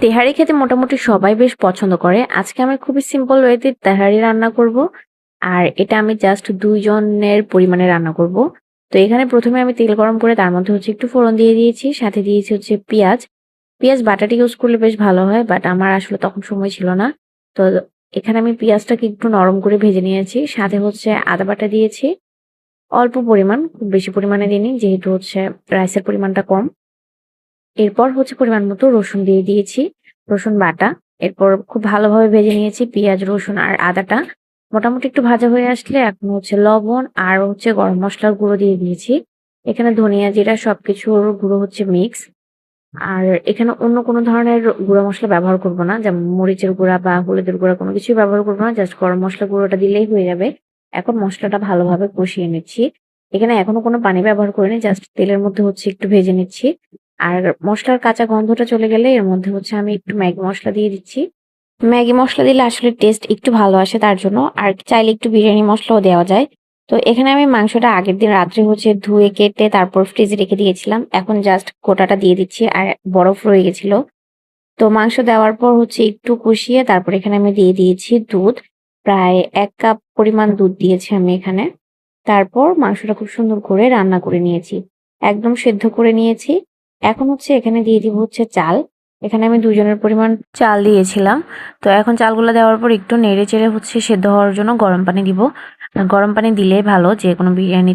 তেহারি খেতে মোটামুটি সবাই বেশ পছন্দ করে। আজকে আমি খুবই সিম্পল ওয়েতে তেহারি রান্না করব। আর এটা আমি জাস্ট ২ জনের পরিমাণে রান্না করব। তো এখানে ১ম এ আমি তেল গরম করে তার মধ্যে হচ্ছে একটু ফোড়ন দিয়ে দিয়েছি। সাথে দিয়েছি হচ্ছে পেঁয়াজ। পেঁয়াজ বাটাটা ইউজ করলে বেশ ভালো হয়। বাট আমার আসলে তখন সময় ছিল না। তো এখানে আমি পেঁয়াজটাকে একটু নরম করে ভেজে নিয়েছি। সাথে হচ্ছে আদা বাটা দিয়েছি। অল্প পরিমাণ, খুব বেশি পরিমাণে দিইনি যেহেতু হচ্ছে রাইসের পরিমাণটা কম। এরপর হচ্ছে পরিমাণ মতো রসুন দিয়ে দিয়েছি, রসুন বাটা। এরপর খুব ভালোভাবে ভেজে নিয়েছি পেঁয়াজ, রসুন আর আদাটা। মোটামুটি একটু ভাজা হয়ে আসলে এখন হচ্ছে লবণ আর হচ্ছে গরম মসলার গুঁড়ো দিয়ে দিয়েছি। এখানে ধনিয়া, জিরা সবকিছুর গুঁড়ো হচ্ছে মিক্স। আর এখানে অন্য কোনো ধরনের গুঁড়া মসলা ব্যবহার করব না। যেমন মরিচের গুঁড়া বা হলুদের গুঁড়া কোনো কিছুই ব্যবহার করব না। জাস্ট গরম মসলার গুঁড়োটা দিলেই হয়ে যাবে। এখন মসলাটা ভালোভাবে কষিয়ে নিচ্ছি। এখানে এখনো কোনো পানি ব্যবহার করিনি। জাস্ট তেলের মধ্যে হচ্ছে একটু ভেজে নিচ্ছি। আর মসলার কাঁচা গন্ধটা চলে গেলে এর মধ্যে হচ্ছে আমি একটু ম্যাগি মসলা দিয়ে দিচ্ছি। ম্যাগি মসলা দিলে আসলে টেস্ট একটু ভালো আসে তার জন্য। আর চাইলে একটু বিরিয়ানি মসলাও দেওয়া যায়। তো এখানে আমি মাংসটা আগের দিন রাত্রে হচ্ছে ধুয়ে কেটে তারপর ফ্রিজে রেখে দিয়েছিলাম। এখন জাস্ট গোটাটা দিয়ে দিচ্ছি আর বরফ রয়ে গেছিল। তো মাংস দেওয়ার পর হচ্ছে একটু কষিয়ে তারপর এখানে আমি দিয়ে দিয়েছি দুধ। প্রায় ১ কাপ পরিমাণ দুধ দিয়েছি আমি এখানে। তারপর মাংসটা খুব সুন্দর করে রান্না করে নিয়েছি। একদম সেদ্ধ করে নিয়েছি। এখন হচ্ছে এখানে দিয়ে দিব হচ্ছে চাল। এখানে আমি ২ জনের পরিমাণ চাল দিয়েছিলাম। তো এখন চালগুলা দেওয়ার পর একটু নেড়ে-চেড়ে হচ্ছে সেদ্ধ হওয়ার জন্য গরম পানি দিব। গরম পানি দিলেই ভালো, যেকোনো বিরিয়ানি,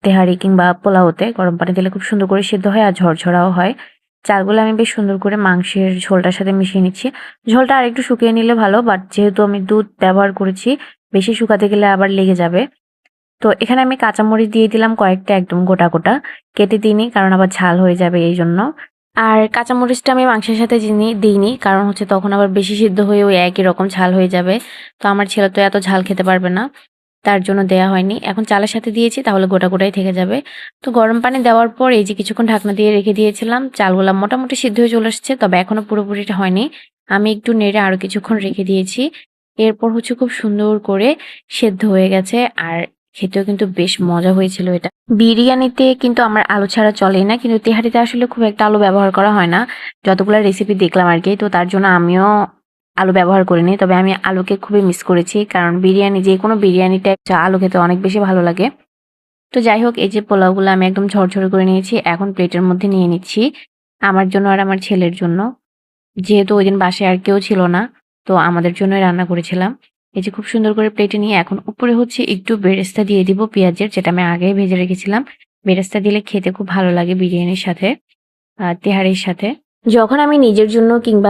তেহারি কিংবা পোলাওতে গরম পানি দিলে খুব সুন্দর করে সেদ্ধ হয় আর ঝরঝরাও হয়। চালগুলো আমি বেশ সুন্দর করে মাংসের ঝোলটার সাথে মিশিয়ে নিচ্ছি। ঝোলটা আরেকটু শুকিয়ে নিলে ভালো, বাট যেহেতু আমি দুধ ব্যবহার করেছি, বেশি শুকাতে গেলে আবার লেগে যাবে। তো এখানে আমি কাঁচামরিচ দিয়ে দিলাম কয়েকটা, একদম গোটা, গোটা। কেটে দিইনি কারণ আবার ঝাল হয়ে যাবে এইজন্য। আর কাঁচামরিচটা আমি মাংসের সাথে দিইনি কারণ হচ্ছে তখন আবার বেশি সিদ্ধ হয়ে ওই একই রকম ঝাল হয়ে যাবে। তো আমার ছেলে তো এত ঝাল খেতে পারবে না। তার জন্য দেয়া হয়নি। এখন চালের সাথে দিয়েছি তাহলে গোটা, গোটাই থেকে যাবে। তো গরম পানি দেওয়ার পর এই যে কিছুক্ষণ ঢাকনা দিয়ে রেখে দিয়েছিলাম। চালগুলা মোটামুটি সিদ্ধ হয়ে চলে এসেছে, তবে এখনো পুরোপুরিটা হয়নি। আমি একটু নেড়ে আরো কিছুক্ষণ রেখে দিয়েছি। এরপর হচ্ছে খুব সুন্দর করে সেদ্ধ হয়ে গেছে আর খেতেও কিন্তু বেশ মজা হয়েছিল এটা। বিরিয়ানিতে কিন্তু আমার আলু ছাড়া চলেই না, কিন্তু তেহারিতে আসলে খুব একটা আলু ব্যবহার করা হয় না। যতগুলা রেসিপি দেখলাম আরকি, তো তার জন্য আমিও আলু ব্যবহার করিনি। তবে আমি আলুকে খুবই মিস করেছি। কারণ বিরিয়ানি, যেকোনো বিরিয়ানিতে একটা আলু খেতে অনেক বেশি ভালো লাগে। তো যাই হোক, এই যে পোলাওগুলো আমি একদম ঝরঝরে করে নিয়েছি। এখন প্লেটের মধ্যে নিয়ে নিচ্ছি। আমার জন্য আর আমার ছেলের জন্য। যেহেতু ঐদিন বাসায় আর কেউ ছিল না, তো আমাদের জন্যই রান্না করেছিলাম। এই যে খুব সুন্দর করে প্লেটে নিয়ে এখন উপরে হচ্ছে একটু বেরেস্তা দিয়ে দিব পেঁয়াজের, যেটা আমি আগেই ভেজে রেখেছিলাম। বেরেস্তা দিলে খেতে খুব ভালো লাগে বিরিয়ানির সাথে, তেহারির সাথে। যখন আমি নিজের জন্য কিংবা